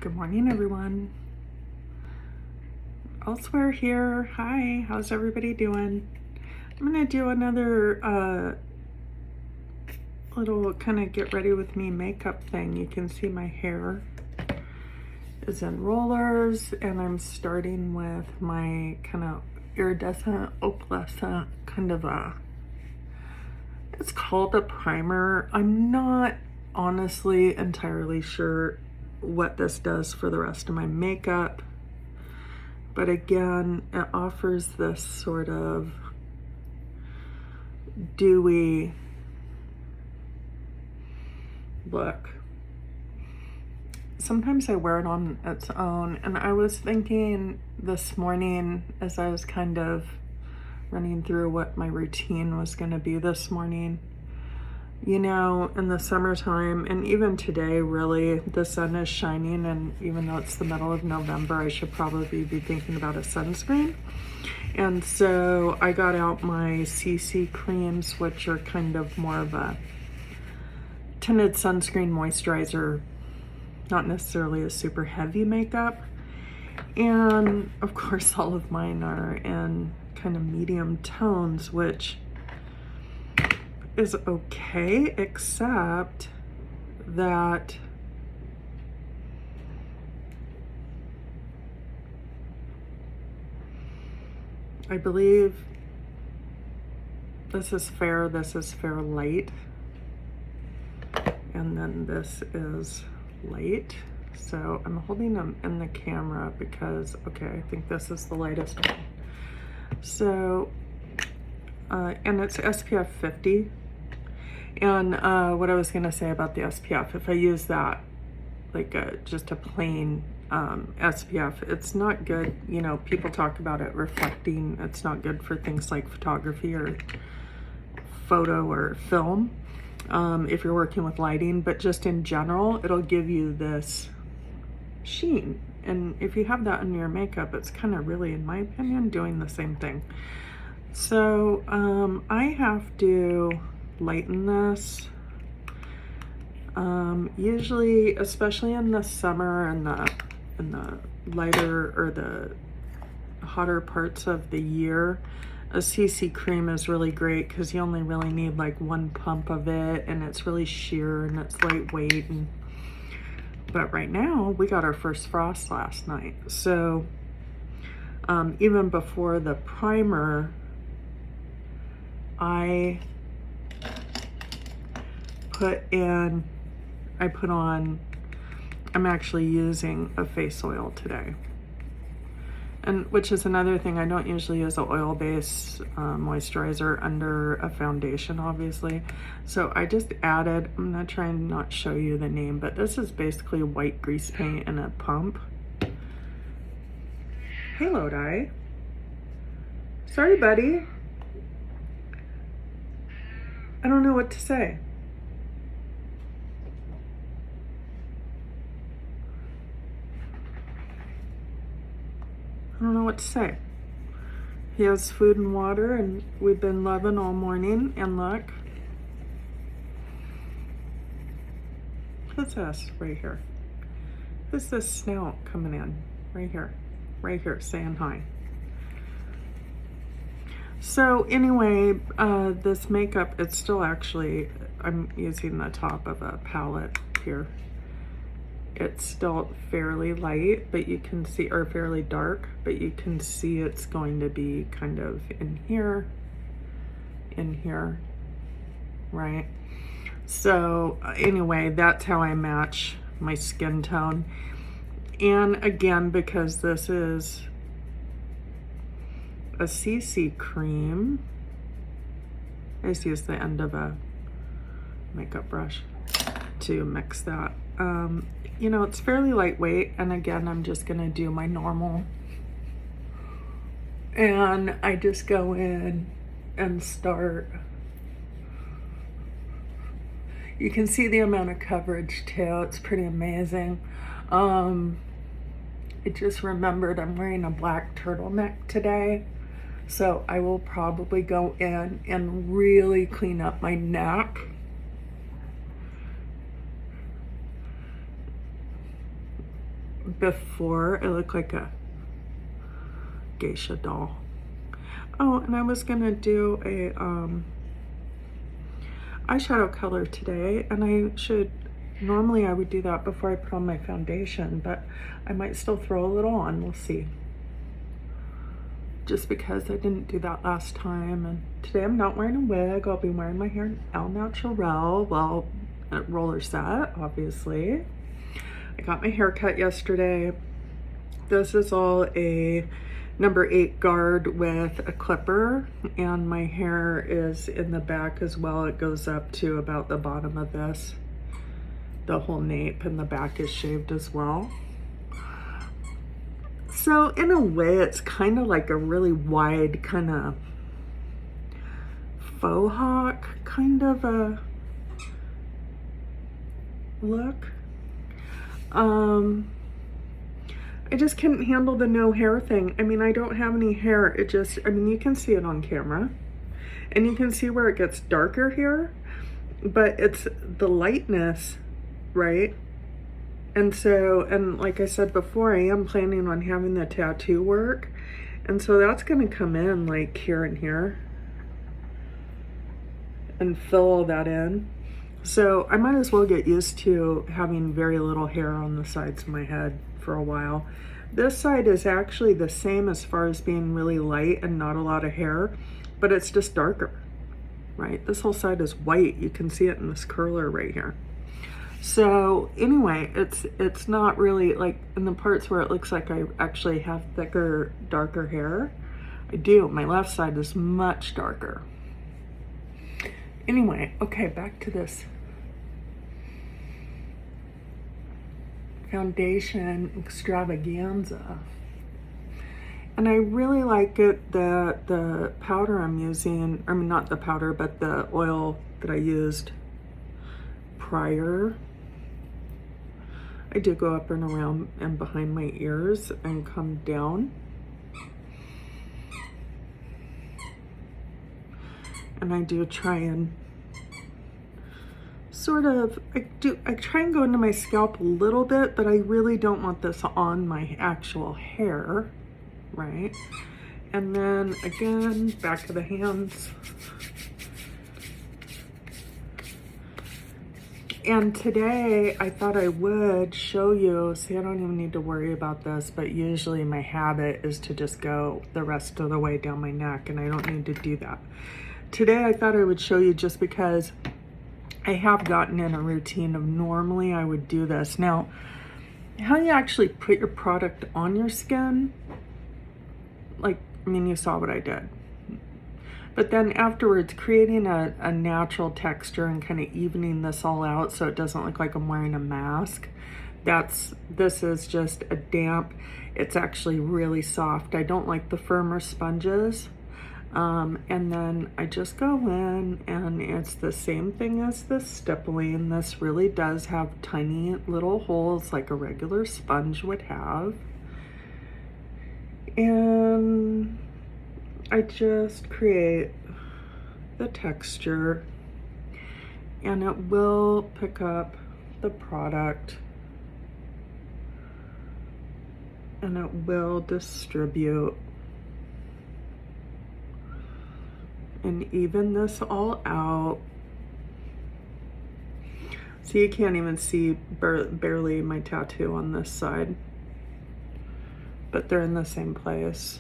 Good morning, everyone. Elsewhere here. Hi, how's everybody doing? I'm gonna do another little kind of get ready with me makeup thing. You can see my hair is in rollers, and I'm starting with my kind of iridescent, opalescent kind of it's called a primer. I'm not honestly entirely sure what this does for the rest of my makeup, but again, it offers this sort of dewy look. Sometimes I wear it on its own, and I was thinking this morning as I was kind of running through what my routine was going to be this morning. You know, in the summertime, and even today, really, the sun is shining, and even though it's the middle of November, I should probably be thinking about a sunscreen. And so I got out my CC creams, which are kind of more of a tinted sunscreen moisturizer, not necessarily a super heavy makeup. And of course, all of mine are in kind of medium tones, which is okay, except that I believe this is fair light, and then this is light. So I'm holding them in the camera because, okay, I think this is the lightest one. So, and it's SPF 50. And what I was gonna say about the SPF, if I use that, like just a plain SPF, it's not good. You know, people talk about it reflecting. It's not good for things like photography or photo or film, if you're working with lighting, but just in general, it'll give you this sheen. And if you have that in your makeup, it's kind of really, in my opinion, doing the same thing. So I have to lighten this. Usually, especially in the summer and the lighter or the hotter parts of the year, a CC cream is really great because you only really need like one pump of it, and it's really sheer and it's lightweight. But right now, we got our first frost last night. So even before the primer, I put on, I'm actually using a face oil today. And which is another thing, I don't usually use an oil-based moisturizer under a foundation, obviously. So I just added, I'm gonna try and not show you the name, but this is basically white grease paint in a pump. Hey, Lodi. Sorry, buddy. I don't know what to say. I don't know what to say. He has food and water, and we've been loving all morning. And look, who's this right here? Who's this snout coming in? Right here, saying hi. So anyway, this makeup, it's still actually, I'm using the top of a palette here. It's still fairly light, but you can see, or fairly dark, but you can see it's going to be kind of in here, right? So anyway, that's how I match my skin tone. And again, because this is a CC cream, I just use the end of a makeup brush to mix that. You know, it's fairly lightweight, and again, I'm just gonna do my normal, and I just go in and start. You can see the amount of coverage too, it's pretty amazing. I just remembered I'm wearing a black turtleneck today, so I will probably go in and really clean up my neck. before, I look like a geisha doll. Oh, and I was gonna do a eyeshadow color today, and normally I would do that before I put on my foundation, but I might still throw a little on, we'll see. Just because I didn't do that last time, and today I'm not wearing a wig, I'll be wearing my hair al naturel, well, at roller set, obviously. I got my hair cut yesterday. This is all a number 8 guard with a clipper, and my hair is in the back as well. It goes up to about the bottom of this. The whole nape and the back is shaved as well. So in a way, it's kind of like a really wide kind of faux hawk kind of a look. I just couldn't handle the no hair thing. I mean, I don't have any hair. I mean, you can see it on camera and you can see where it gets darker here, but it's the lightness, right? And so, and like I said before, I am planning on having the tattoo work. And so that's gonna come in like here and here and fill all that in. So I might as well get used to having very little hair on the sides of my head for a while. This side is actually the same as far as being really light and not a lot of hair, but it's just darker, right? This whole side is white. You can see it in this curler right here. So anyway, it's not really like in the parts where it looks like I actually have thicker, darker hair. I do. My left side is much darker. Anyway, okay, back to this foundation extravaganza. And I really like it that the powder I'm using, I mean not the powder, but the oil that I used prior, I do go up and around and behind my ears and come down. And I do try and sort of, I try and go into my scalp a little bit, but I really don't want this on my actual hair, right? And then again, back to the hands. And today I thought I would show you, see, I don't even need to worry about this, but usually my habit is to just go the rest of the way down my neck, and I don't need to do that. Today I thought I would show you just because I have gotten in a routine of normally I would do this. Now, how you actually put your product on your skin, like, I mean, you saw what I did. But then afterwards, creating a natural texture and kind of evening this all out so it doesn't look like I'm wearing a mask. This is just a damp, it's actually really soft. I don't like the firmer sponges. And then I just go in and it's the same thing as the stippling. This really does have tiny little holes like a regular sponge would have. And I just create the texture and it will pick up the product and it will distribute and even this all out. So you can't even see barely my tattoo on this side, but they're in the same place.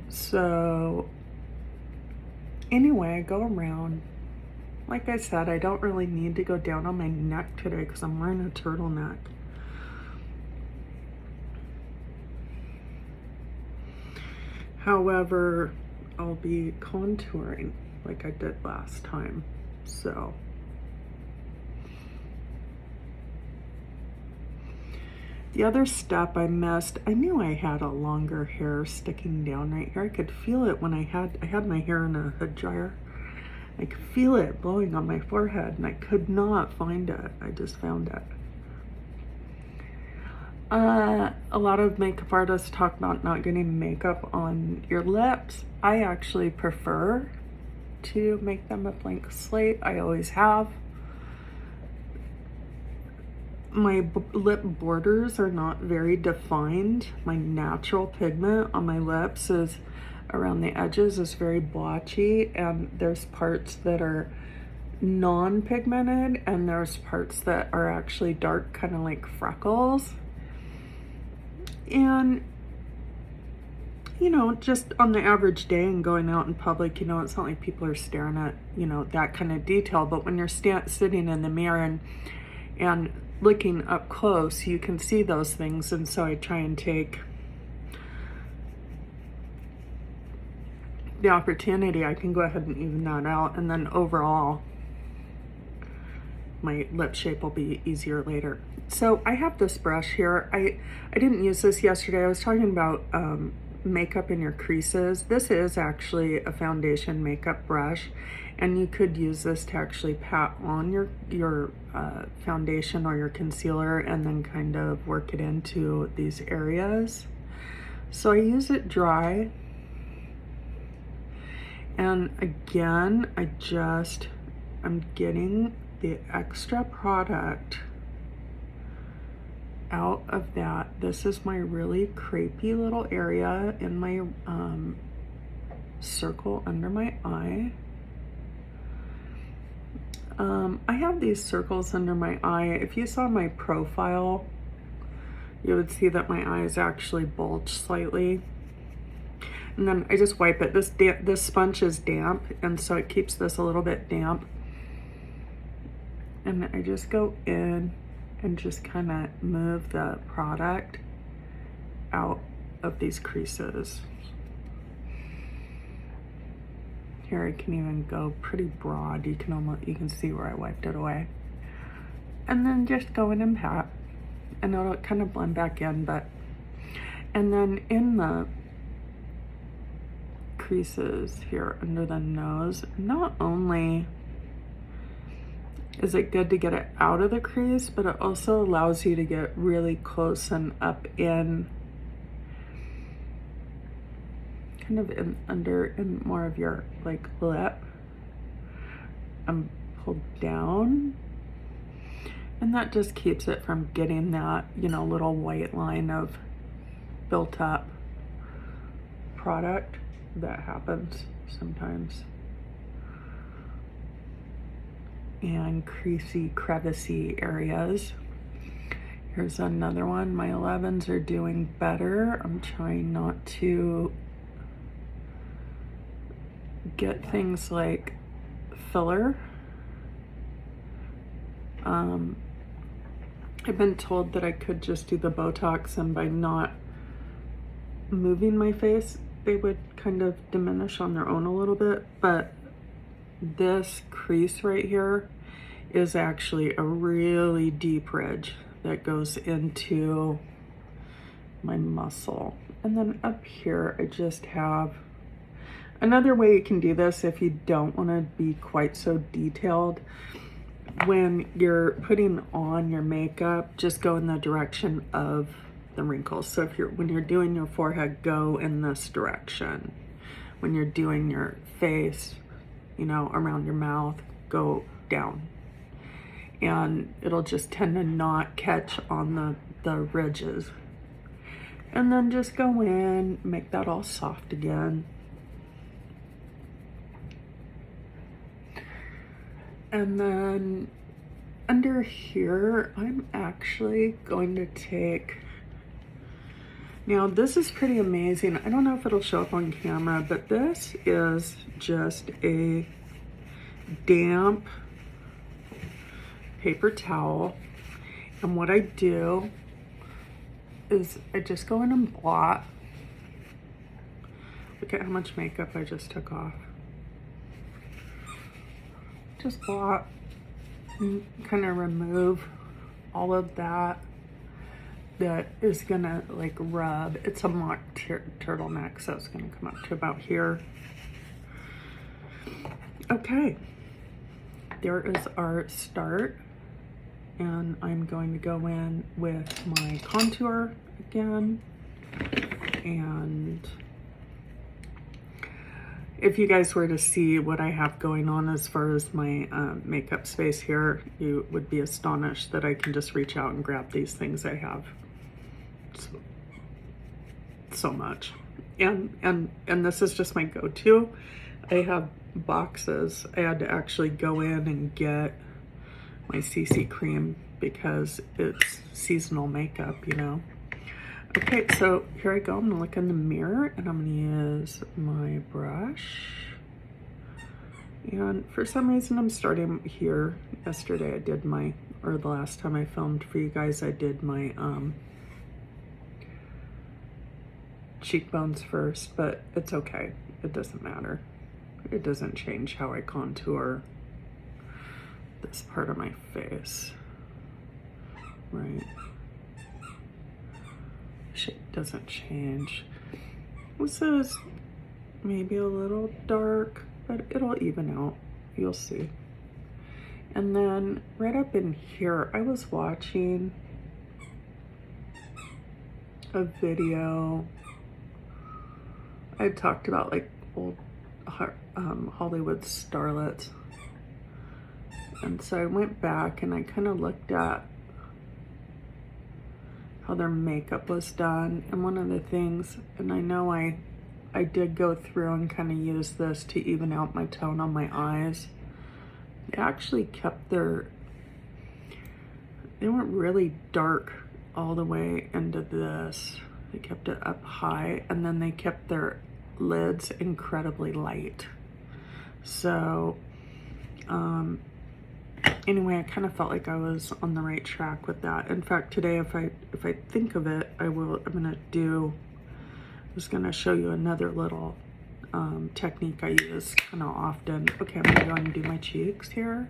So anyway, I go around. Like I said, I don't really need to go down on my neck today because I'm wearing a turtleneck. However, I'll be contouring like I did last time, so. The other step I missed, I knew I had a longer hair sticking down right here. I could feel it when I had my hair in a hood dryer. I could feel it blowing on my forehead and I could not find it. I just found it. A lot of makeup artists talk about not getting makeup on your lips. I actually prefer to make them a blank slate. I always have. my lip borders are not very defined. My natural pigment on my lips is around the edges is very blotchy, and there's parts that are non-pigmented and there's parts that are actually dark, kind of like freckles. And you know, just on the average day and going out in public, you know, it's not like people are staring at, you know, that kind of detail, but when you're sitting in the mirror and looking up close, you can see those things. And so I try and take the opportunity, I can go ahead and even that out, and then overall my lip shape will be easier later. So I have this brush here. I didn't use this yesterday. I was talking about makeup in your creases. This is actually a foundation makeup brush, and you could use this to actually pat on your foundation or your concealer and then kind of work it into these areas. So I use it dry, and again, I'm getting the extra product out of that. This is my really crepey little area in my circle under my eye. I have these circles under my eye. If you saw my profile, you would see that my eyes actually bulge slightly. And then I just wipe it. This sponge is damp, and so it keeps this a little bit damp. And I just go in and just kind of move the product out of these creases. Here I can even go pretty broad. You can see where I wiped it away. And then just go in and pat, and it'll kind of blend back in. And then in the creases here under the nose, not only is it good to get it out of the crease, but it also allows you to get really close and up in, kind of in more of your like lip, and pulled down, and that just keeps it from getting that, you know, little white line of built up product that happens sometimes. And creasy, crevicey areas. Here's another one. My 11s are doing better. I'm trying not to get things like filler. I've been told that I could just do the Botox, and by not moving my face, they would kind of diminish on their own a little bit, but this crease right here is actually a really deep ridge that goes into my muscle. And then up here, I just have another way you can do this if you don't want to be quite so detailed. When you're putting on your makeup, just go in the direction of the wrinkles. So when you're doing your forehead, go in this direction. When you're doing your face, you know, around your mouth, go down. And it'll just tend to not catch on the ridges. And then just go in, make that all soft again. And then under here, I'm actually going to take, now this is pretty amazing. I don't know if it'll show up on camera, but this is just a damp paper towel. And what I do is I just go in and blot. Look at how much makeup I just took off. Just blot and kind of remove all of that is gonna like rub. It's a mock turtleneck, so it's gonna come up to about here. Okay, there is our start, and I'm going to go in with my contour again, and if you guys were to see what I have going on as far as my makeup space here, you would be astonished that I can just reach out and grab these things I have so much. And this is just my go-to. I have boxes. I had to actually go in and get my CC cream because it's seasonal makeup, you know. Okay, so here I go. I'm gonna look in the mirror and I'm gonna use my brush. And for some reason I'm starting here. Yesterday I did my, or the last time I filmed for you guys, I did my cheekbones first, but it's okay. It doesn't matter. It doesn't change how I contour this part of my face, right? Shape doesn't change. This is maybe a little dark, but it'll even out. You'll see. And then right up in here, I was watching a video. I talked about like old Hollywood starlets. And so I went back and I kind of looked at how their makeup was done. And one of the things, and I know I did go through and kind of use this to even out my tone on my eyes. They actually kept they weren't really dark all the way into this. They kept it up high, and then they kept their lids incredibly light. So, anyway, I kind of felt like I was on the right track with that. In fact, today, if I think of it, I'm just gonna show you another little technique I use kind of often. Okay, I'm gonna go and do my cheeks here.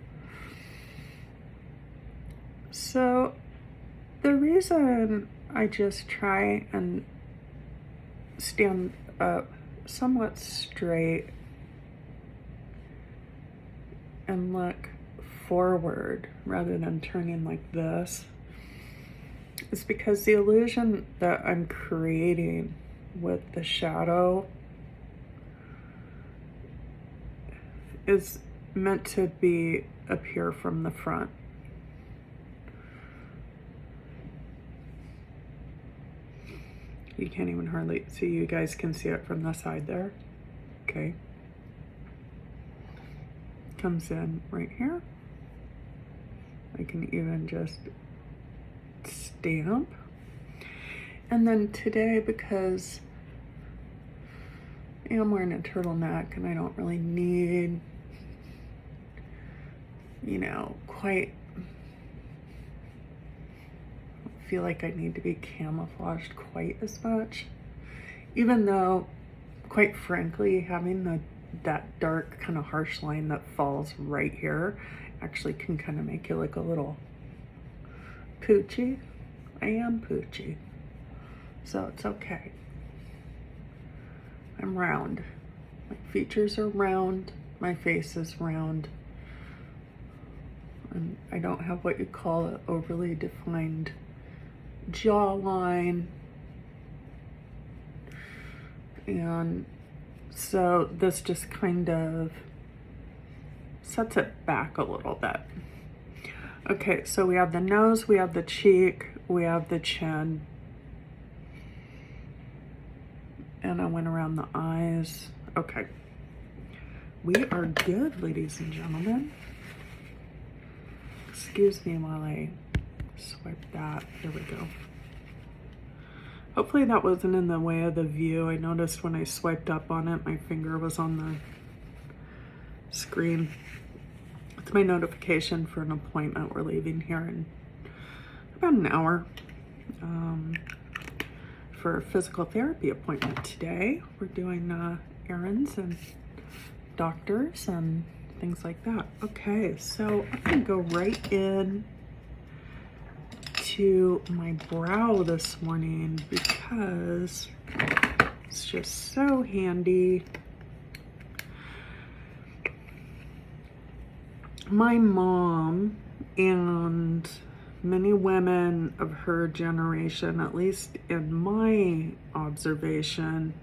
So the reason I just try and stand up somewhat straight and look forward rather than turning like this is because the illusion that I'm creating with the shadow is meant to be appear from the front. You can't even hardly see, you guys can see it from the side there. Okay. Comes in right here. I can even just stamp. And then today, because I'm wearing a turtleneck and I don't really need, quite feel like I need to be camouflaged quite as much, even though, quite frankly, having that dark kind of harsh line that falls right here actually can kind of make you look a little poochy. I am poochy, so it's okay. I'm round. My features are round, my face is round, and I don't have what you call an overly defined jawline. And so this just kind of sets it back a little bit. Okay, so we have the nose, we have the cheek, we have the chin. And I went around the eyes. Okay. We are good, ladies and gentlemen. Excuse me while I swipe that. There we go. Hopefully that wasn't in the way of the view. I noticed when I swiped up on it, my finger was on the screen. It's my notification for an appointment. We're leaving here in about an hour for a physical therapy appointment today. We're doing errands and doctors and things like that. Okay, so I'm gonna go right in to my brow this morning because it's just so handy. My mom and many women of her generation, at least in my observation,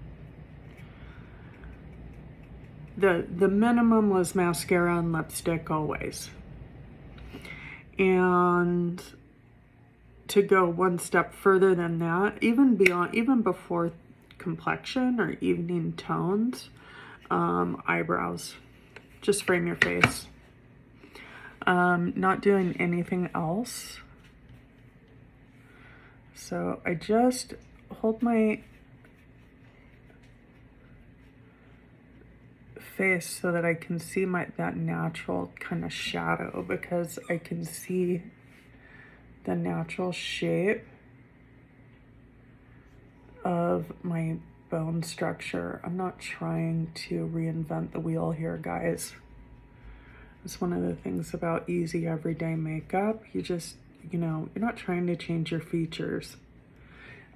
the minimum was mascara and lipstick always. And to go one step further than that, even before complexion or evening tones, eyebrows, just frame your face. Not doing anything else. So I just hold my face so that I can see that natural kind of shadow, because I can see the natural shape of my bone structure. I'm not trying to reinvent the wheel here, guys. It's one of the things about easy everyday makeup. You just, you're not trying to change your features.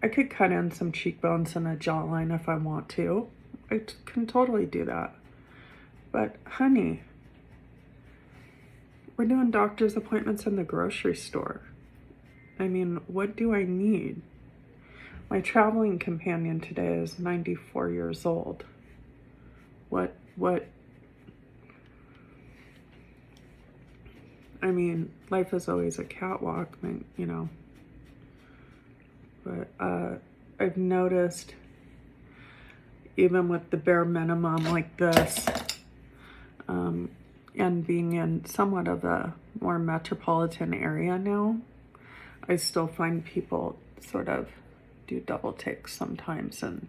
I could cut in some cheekbones and a jawline if I want to. I can totally do that. But honey, we're doing doctor's appointments in the grocery store. I mean, what do I need? My traveling companion today is 94 years old. What? I mean, life is always a catwalk, but I've noticed, even with the bare minimum like this, and being in somewhat of a more metropolitan area now, I still find people sort of do double takes sometimes, and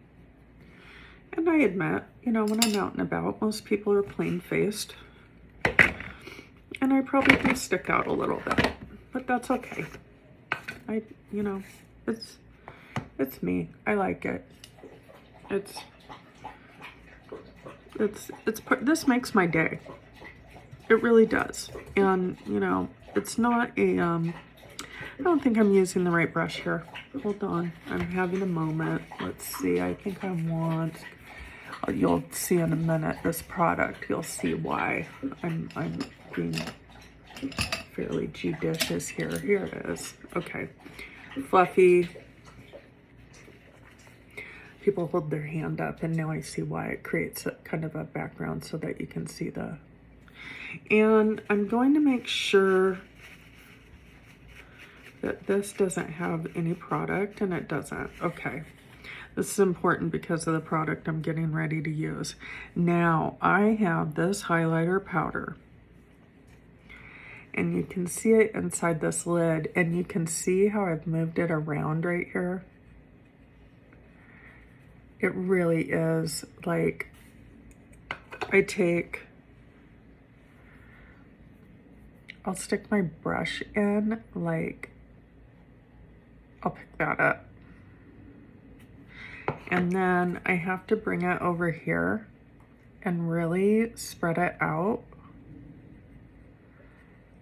I admit, when I'm out and about, most people are plain-faced, and I probably do stick out a little bit, but that's okay. It's me. I like it. This makes my day. It really does. And, it's not a, I don't think I'm using the right brush here. Hold on. I'm having a moment. Let's see. I think I want, you'll see in a minute, this product. You'll see why I'm being fairly judicious here. Here it is. Okay. Fluffy. People hold their hand up, and now I see why it creates a kind of a background so that you can see the, and I'm going to make sure that this doesn't have any product, and it doesn't. Okay. This is important because of the product I'm getting ready to use. Now, I have this highlighter powder, and you can see it inside this lid, and you can see how I've moved it around right here. It really is like, I'll stick my brush in, like, I'll pick that up. And then I have to bring it over here and really spread it out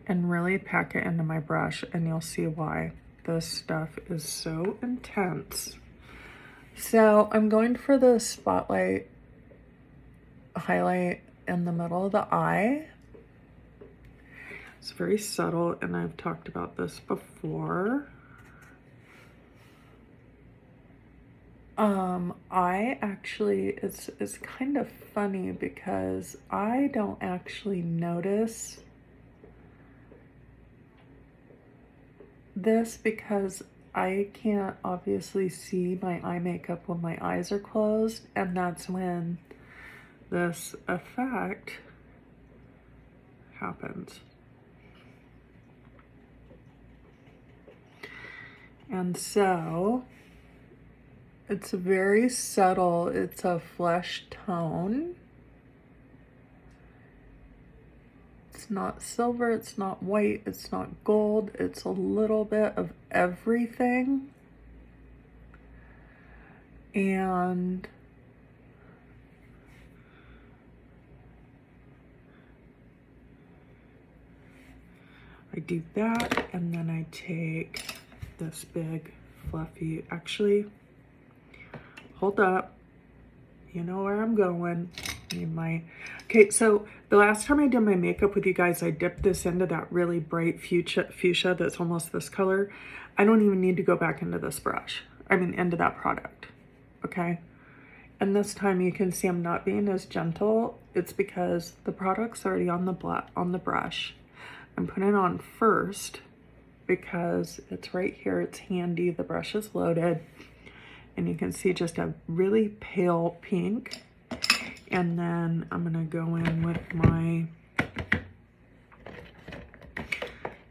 and really pack it into my brush, and you'll see why. This stuff is so intense. So I'm going for the spotlight highlight in the middle of the eye. It's very subtle, and I've talked about this before. I actually, it's kind of funny because I don't actually notice this because I can't obviously see my eye makeup when my eyes are closed, and that's when this effect happens. And so it's very subtle. It's a flesh tone. It's not silver, it's not white, it's not gold. It's a little bit of everything. And I do that, and then I take this big fluffy, actually, hold up, you know where I'm going. Okay, so the last time I did my makeup with you guys, I dipped this into that really bright fuchsia that's almost this color. I don't even need to go back into this brush. Into that product, okay? And this time you can see I'm not being as gentle. it's because the product's already on the brush. I'm putting it on first because it's right here, it's handy, the brush is loaded, and you can see just a really pale pink. And then I'm gonna go in with my,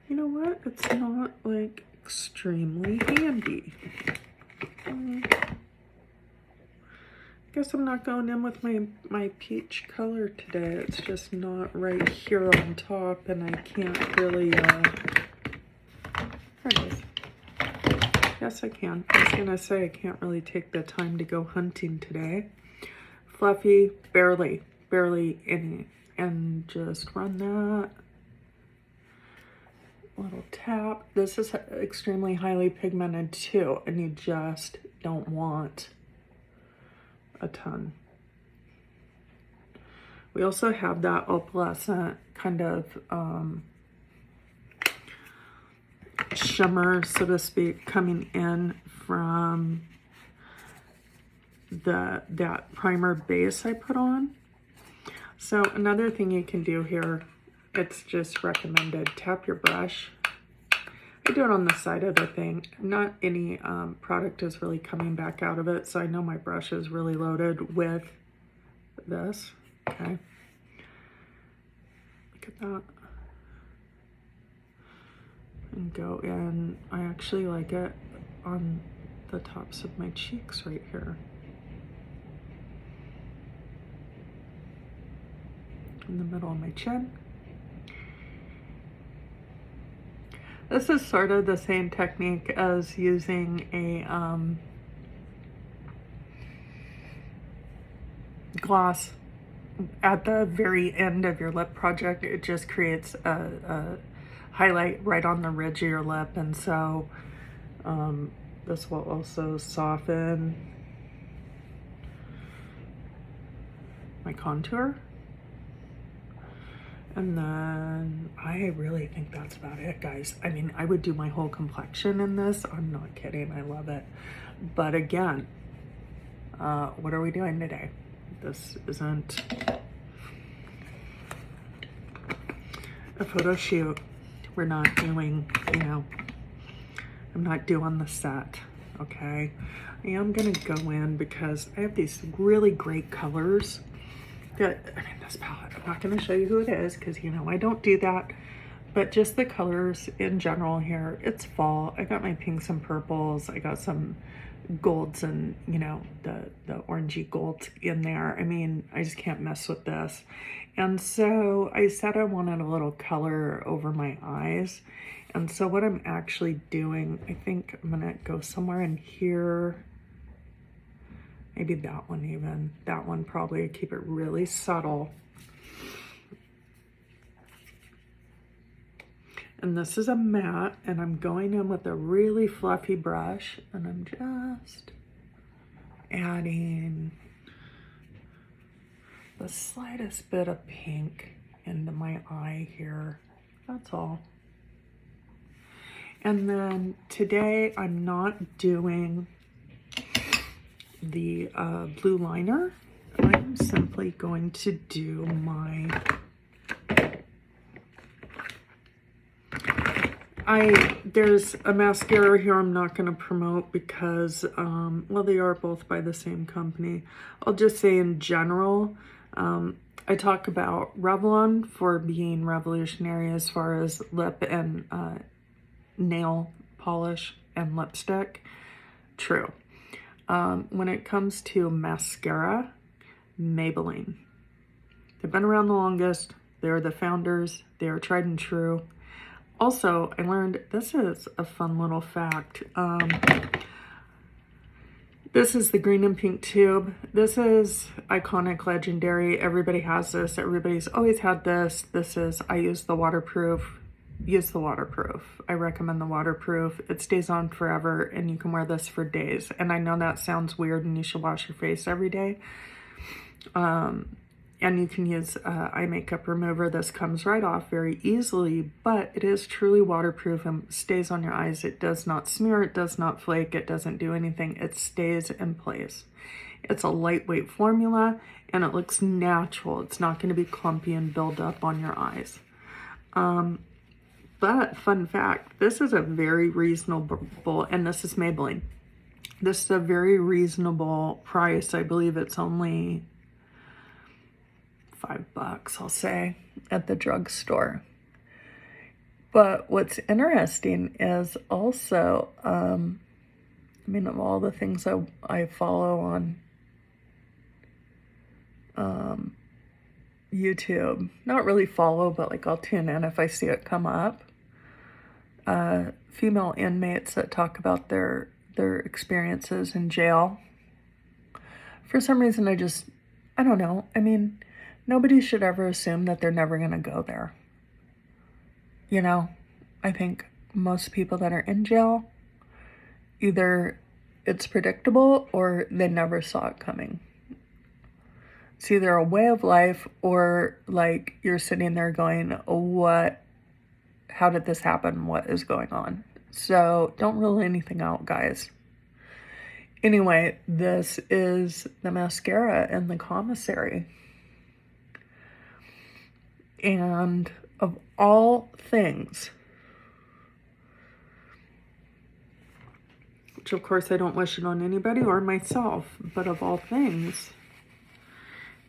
you know what, it's not like extremely handy. Guess I'm not going in with my peach color today. It's just not right here on top, and I can't really, there it is. Yes, I can. I was gonna say I can't really take the time to go hunting today. Fluffy, barely any, and just run that. Little tap. This is extremely highly pigmented too, and you just don't want a ton. We also have that opalescent kind of shimmer, so to speak, coming in from that primer base I put on. So another thing you can do here, it's just recommended, tap your brush. I do it on the side of the thing. Not any product is really coming back out of it, so I know my brush is really loaded with this. Okay, look at that. And go in. I actually like it on the tops of my cheeks right here. In the middle of my chin. This is sort of the same technique as using a gloss at the very end of your lip project. It just creates a highlight right on the ridge of your lip, and so this will also soften my contour. And then I really think that's about it, guys. I mean, I would do my whole complexion in this. I'm not kidding, I love it. But again, what are we doing today? This isn't a photo shoot. We're not doing, you know, I'm not doing the set, okay? I am gonna go in because I have these really great colors. I mean, this palette, I'm not going to show you who it is because, you know, I don't do that, but just the colors in general here. It's fall. I got my pinks and purples. I got some golds and, you know, the orangey golds in there. I mean, I just can't mess with this. And so I said I wanted a little color over my eyes. And so what I'm actually doing, I think I'm going to go somewhere in here. Maybe that one even. That one probably, keep it really subtle. And this is a matte, and I'm going in with a really fluffy brush, and I'm just adding the slightest bit of pink into my eye here. That's all. And then today I'm not doing the blue liner. I'm simply going to do my there's a mascara here I'm not going to promote because well, they are both by the same company. I'll just say in general, I talk about Revlon for being revolutionary as far as lip and nail polish and lipstick. True. When it comes to mascara, Maybelline. They've been around the longest. They're the founders. They are tried and true. Also, I learned, this is a fun little fact. This is the green and pink tube. This is iconic, legendary. Everybody has this. Everybody's always had this. This is, I use the waterproof. Use the waterproof. I recommend the waterproof. It stays on forever and you can wear this for days. And I know that sounds weird and you should wash your face every day. And you can use eye makeup remover. This comes right off very easily, but it is truly waterproof and stays on your eyes. It does not smear, it does not flake, it doesn't do anything. It stays in place. It's a lightweight formula and it looks natural. It's not going to be clumpy and build up on your eyes. But fun fact, this is a very reasonable, and this is Maybelline. This is a very reasonable price. I believe it's only $5, I'll say, at the drugstore. But what's interesting is also, I mean, of all the things I follow on YouTube, not really follow, but like I'll tune in if I see it come up. Female inmates that talk about their experiences in jail. For some reason, I don't know. I mean, nobody should ever assume that they're never going to go there. You know, I think most people that are in jail, either it's predictable or they never saw it coming. It's either a way of life or like you're sitting there going, how did this happen? What is going on? So don't rule anything out, guys. Anyway, this is the mascara in the commissary. And of all things, which of course I don't wish it on anybody or myself, but of all things,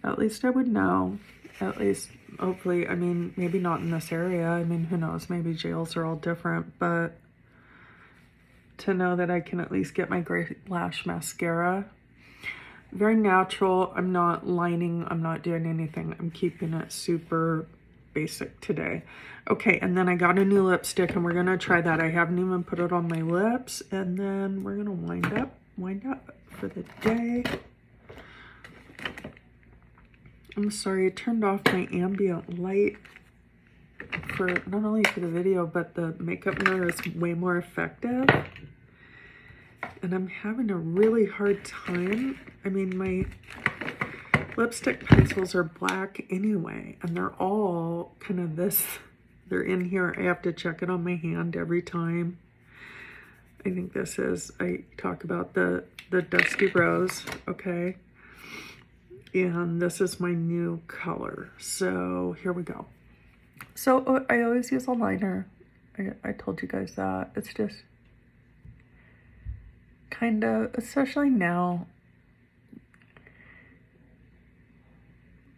at least I would know, at least hopefully, I mean, maybe not in this area. I mean, who knows? Maybe jails are all different, but to know that I can at least get my Gray Lash mascara. Very natural. I'm not lining. I'm not doing anything. I'm keeping it super basic today. Okay, and then I got a new lipstick and we're going to try that. I haven't even put it on my lips, and then we're going to wind up for the day. I'm sorry, I turned off my ambient light for not only for the video, but the makeup mirror is way more effective. And I'm having a really hard time. I mean, my lipstick pencils are black anyway, and they're all kind of this. They're in here. I have to check it on my hand every time. I think this is, I talk about the Dusty Rose, okay? And this is my new color. So here we go. So I always use a liner. I told you guys that. It's just kind of, especially now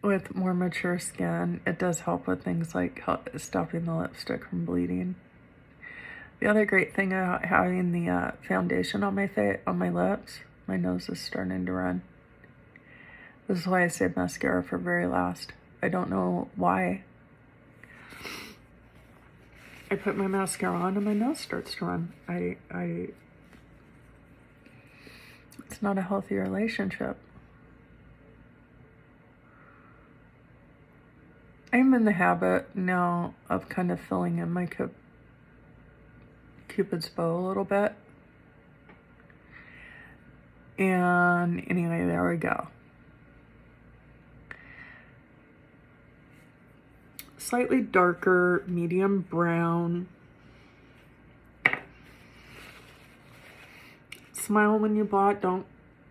with more mature skin, it does help with things like stopping the lipstick from bleeding. The other great thing about having the foundation on my lips, my nose is starting to run. This is why I save mascara for very last. I don't know why. I put my mascara on and my nose starts to run. It's not a healthy relationship. I'm in the habit now of kind of filling in my Cupid's bow a little bit. And anyway, there we go. Slightly darker, medium brown. Smile when you bought. Don't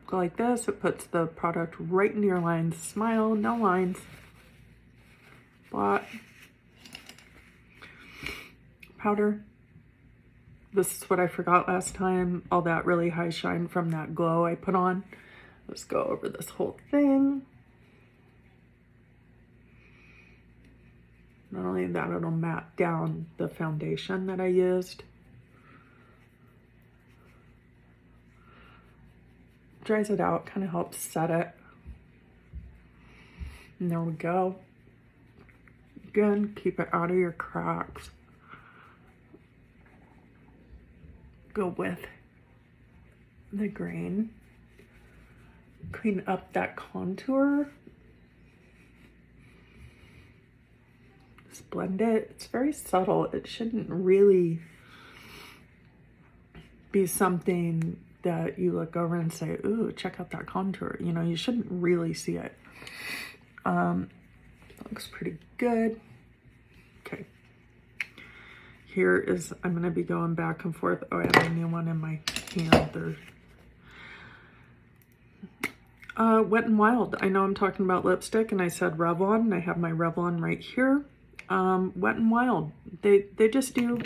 go like this. It puts the product right into your lines. Smile, no lines. Bought. Powder. This is what I forgot last time. All that really high shine from that glow I put on. Let's go over this whole thing. Not only that, it'll matte down the foundation that I used. Dries it out, kind of helps set it. And there we go. Again, keep it out of your cracks. Go with the green. Clean up that contour. Just blend it. It's very subtle. It shouldn't really be something that you look over and say, ooh, check out that contour. You know, you shouldn't really see it. Looks pretty good. Okay. Here is, I'm going to be going back and forth. Oh, I have a new one in my hand. Wet n Wild. I know I'm talking about lipstick and I said Revlon, and I have my Revlon right here. Wet n Wild. They just do,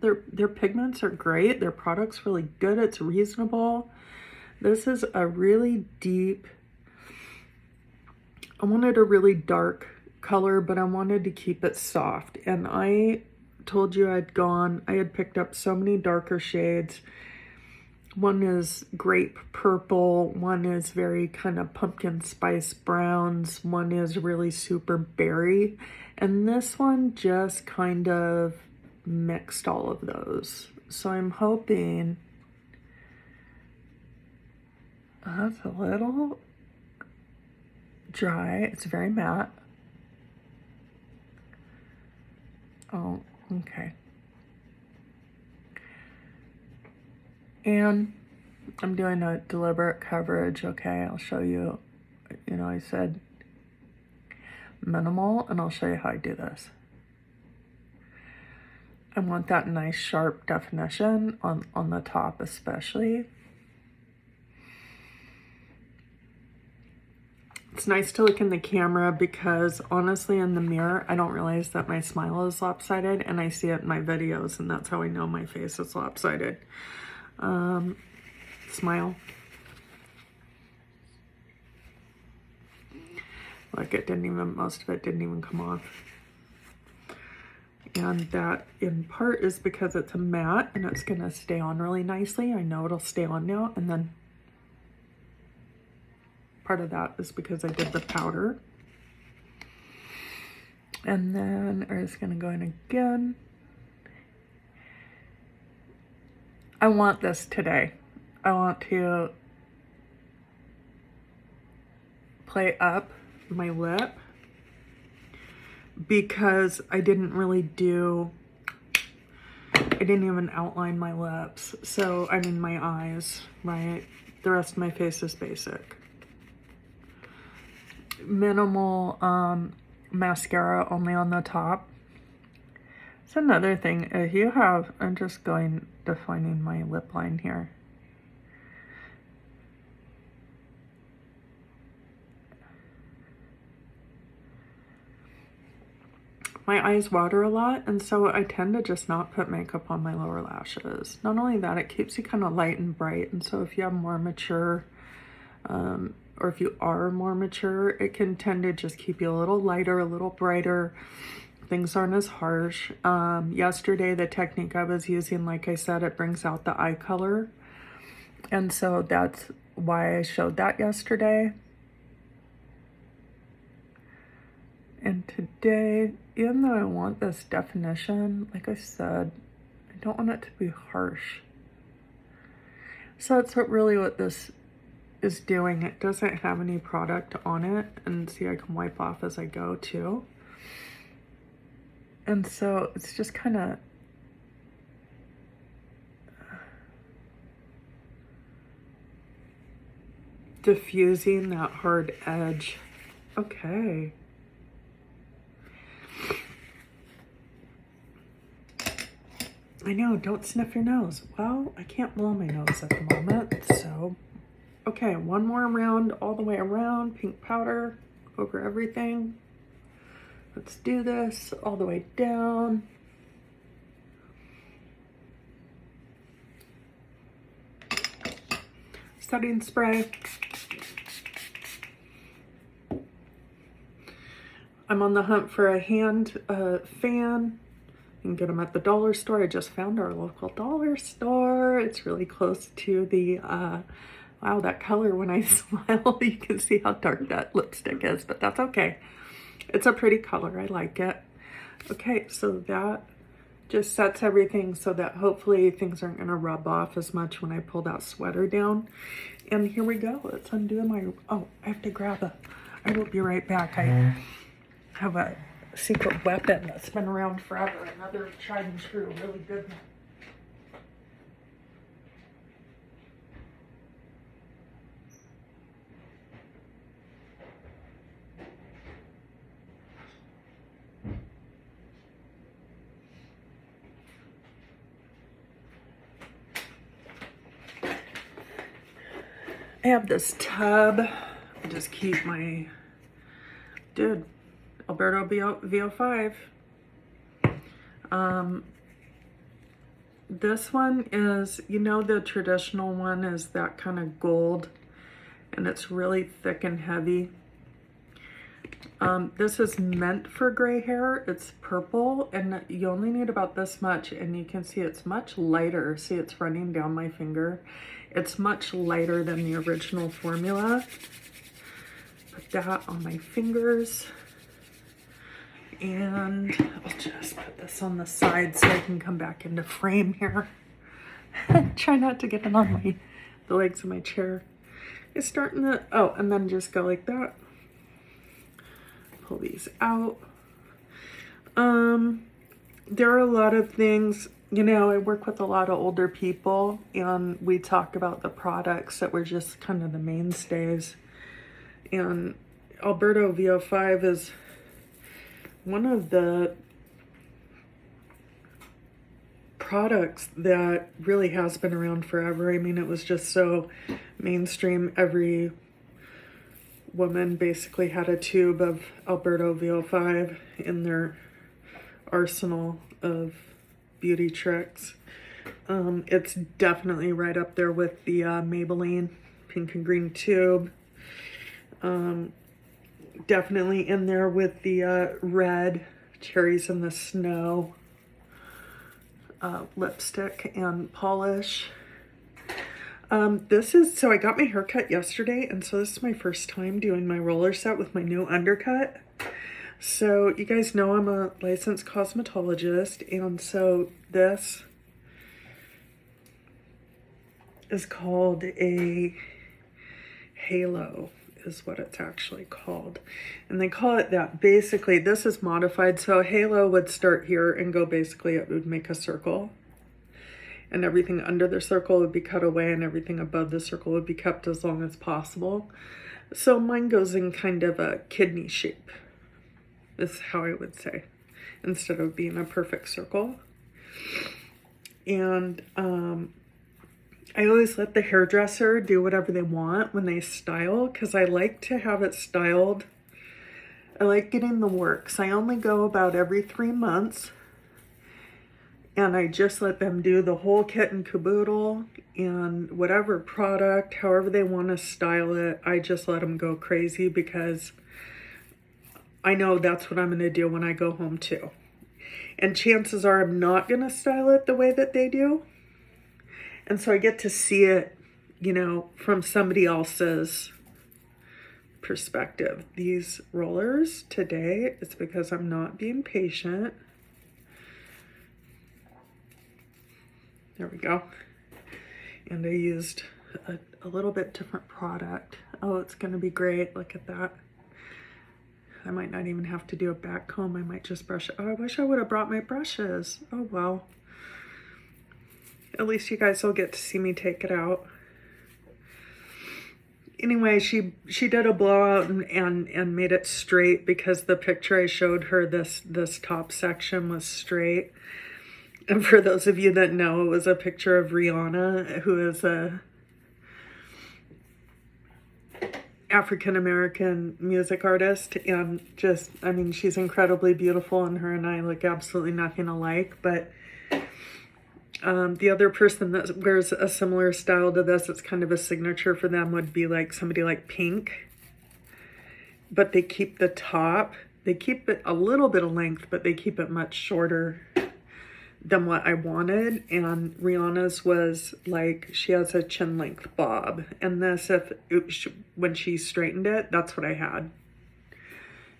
their pigments are great. Their product's really good. It's reasonable. This is a really deep, I wanted a really dark color, but I wanted to keep it soft. And I told you I had picked up so many darker shades. One is grape purple, one is very kind of pumpkin spice browns, one is really super berry, and this one just kind of mixed all of those. So I'm hoping that's a little dry. It's very matte. Oh, okay. And I'm doing a deliberate coverage, okay? I'll show you, you know, I said minimal, and I'll show you how I do this. I want that nice sharp definition on the top especially. It's nice to look in the camera because honestly in the mirror, I don't realize that my smile is lopsided, and I see it in my videos, and that's how I know my face is lopsided. Smile. Like it didn't even, most of it didn't even come off. And that in part is because it's a matte and it's gonna stay on really nicely. I know it'll stay on now, and then part of that is because I did the powder. And then I'm just gonna go in again. I want this today. I want to play up my lip because I didn't even outline my lips. So, I mean my eyes, right? The rest of my face is basic. Minimal mascara only on the top. It's another thing, if you have, I'm just defining my lip line here. My eyes water a lot, and so I tend to just not put makeup on my lower lashes. Not only that, it keeps you kind of light and bright, and so if you have more mature, or if you are more mature, it can tend to just keep you a little lighter, a little brighter. Things aren't as harsh. Yesterday, the technique I was using, like I said, it brings out the eye color. And so that's why I showed that yesterday. And today, even though I want this definition, like I said, I don't want it to be harsh. So that's what this is doing. It doesn't have any product on it. And see, I can wipe off as I go too. And so it's just kind of diffusing that hard edge. Okay. I know, don't sniff your nose. Well, I can't blow my nose at the moment, so. Okay, one more round all the way around, pink powder over everything. Let's do this all the way down. Setting spray. I'm on the hunt for a hand fan. You can get them at the dollar store. I just found our local dollar store. It's really close to the, wow, that color when I smile, you can see how dark that lipstick is, but that's okay. It's a pretty color, I like it. Okay, so that just sets everything so that hopefully things aren't gonna rub off as much when I pull that sweater down. And here we go, let's undo my, oh, I have to grab I will be right back. I have a secret weapon that's been around forever, another tried and true, really good one. I have this tub just keep my, dude, Alberto VO5. This one is, you know, the traditional one is that kind of gold, and it's really thick and heavy. This is meant for gray hair. It's purple, and you only need about this much, and you can see it's much lighter. See, it's running down my finger. It's much lighter than the original formula. Put that on my fingers. And I'll just put this on the side so I can come back into frame here. Try not to get it on the legs of my chair. It's starting to, oh, and then just go like that. Pull these out. There are a lot of things, you know, I work with a lot of older people, and we talk about the products that were just kind of the mainstays. And Alberto VO5 is one of the products that really has been around forever. I mean, it was just so mainstream. Every woman basically had a tube of Alberto VO5 in their arsenal of beauty tricks. It's definitely right up there with the Maybelline pink and green tube. Definitely in there with the red cherries in the snow lipstick and polish. This is, so I got my hair cut yesterday, and so this is my first time doing my roller set with my new undercut. So you guys know I'm a licensed cosmetologist, and so this is called a halo, is what it's actually called. And they call it that. Basically, this is modified. So a halo would start here and go, basically, it would make a circle. And everything under the circle would be cut away, and everything above the circle would be kept as long as possible. So mine goes in kind of a kidney shape, is how I would say, instead of being a perfect circle. And I always let the hairdresser do whatever they want when they style, because I like to have it styled. I like getting the works. I only go about every 3 months, and I just let them do the whole kit and caboodle, and whatever product, however they want to style it, I just let them go crazy, because I know that's what I'm going to do when I go home too. And chances are I'm not going to style it the way that they do. And so I get to see it, you know, from somebody else's perspective. These rollers today, it's because I'm not being patient. There we go. And I used a little bit different product. Oh, it's going to be great. Look at that. I might not even have to do a back comb. I might just brush it. Oh, I wish I would have brought my brushes. Oh, well. At least you guys will get to see me take it out. Anyway, she did a blowout and made it straight, because the picture I showed her, this top section was straight. And for those of you that know, it was a picture of Rihanna, who is a African-American music artist, and just, I mean, she's incredibly beautiful, and her and I look absolutely nothing alike. But the other person that wears a similar style to this, it's kind of a signature for them, would be like somebody like Pink. But they keep the top, they keep it a little bit of length, but they keep it much shorter than what I wanted. And Rihanna's was like, she has a chin length bob, and this, when she straightened it, that's what I had.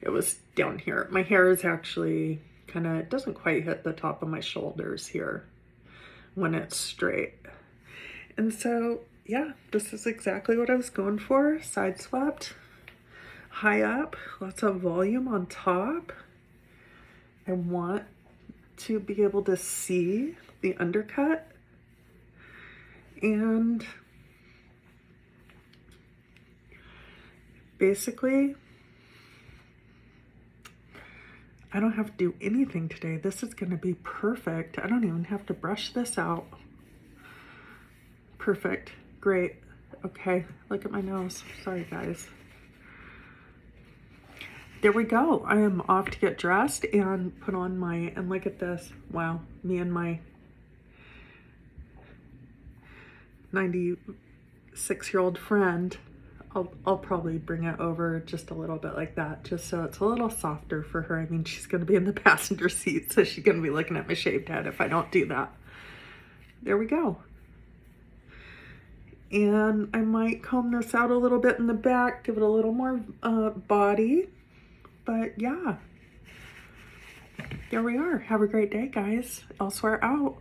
It was down here. My hair is actually kind of, it doesn't quite hit the top of my shoulders here when it's straight. And so yeah, this is exactly what I was going for. Side swept, high up, lots of volume on top. I want to be able to see the undercut, and basically I don't have to do anything today. This is going to be perfect. I don't even have to brush this out. Perfect. Great. Okay, look at my nose. Sorry guys. there we go. I am off to get dressed and put on my, and look at this. Wow, me and my 96-year-old friend. I'll probably bring it over just a little bit like that, just so it's a little softer for her. I mean, she's gonna be in the passenger seat, so she's gonna be looking at my shaved head if I don't do that. There we go. And I might comb this out a little bit in the back, give it a little more body. But yeah, there we are. Have a great day, guys. Elsewhere out.